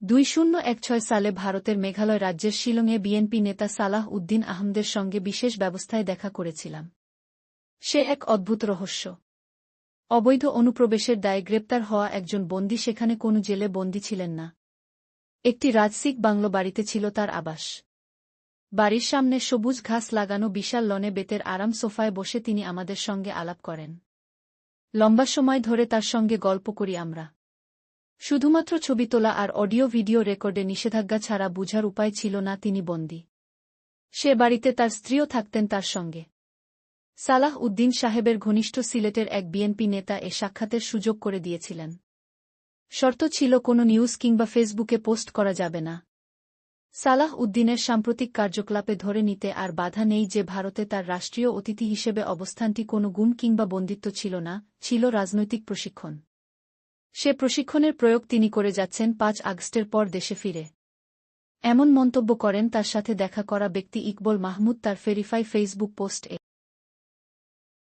2016 সালে ভারতের মেঘালয় রাজ্যের শিলংয়ে বিএনপি নেতা সালাহ উদ্দিন আহমদের সঙ্গে বিশেষ ব্যবস্থায় দেখা করেছিলাম। সে এক অদ্ভুত রহস্য। অবৈধ অনুপ্রবেশের দায়ে গ্রেপ্তার হওয়া একজন বন্দী সেখানে কোনো জেলে বন্দী ছিলেন না। একটি রাজসিক বাংলো বাড়িতে ছিল তার আবাস। বাড়ির সামনে সবুজ ঘাস লাগানো বিশাল লনে বেতের আরাম সোফায় বসে তিনি আমাদের সঙ্গে আলাপ করেন। লম্বা সময় ধরে তার সঙ্গে গল্প করি আমরা। শুধুমাত্র ছবি তোলা আর অডিও ভিডিও রেকর্ডে নিষেধাজ্ঞা ছাড়া বুঝার উপায় ছিল না তিনি বন্দী। সে বাড়িতে তার স্ত্রীও থাকতেন তার সঙ্গে। সালাহ উদ্দিন সাহেবের ঘনিষ্ঠ সিলেটের এক বিএনপি নেতা এ সাক্ষাতের সুযোগ করে দিয়েছিলেন। শর্ত ছিল কোনো নিউজ কিংবা ফেসবুকে পোস্ট করা যাবে না। সালাহ উদ্দিনের সাম্প্রতিক কার্যকলাপে ধরে নিতে আর বাধা নেই যে ভারতে তার রাষ্ট্রীয় অতিথি হিসেবে অবস্থানটি কোনো গুম কিংবা বন্দিত্ব ছিল না, ছিল রাজনৈতিক প্রশিক্ষণ। সে প্রশিক্ষণের প্রয়োগ তিনি করে যাচ্ছেন 5 আগস্টের পর দেশে ফিরে। এমন মন্তব্য করেন তার সাথে দেখা করা ব্যক্তি ইকবল মাহমুদ তার ভেরিফাই ফেসবুক পোস্টে।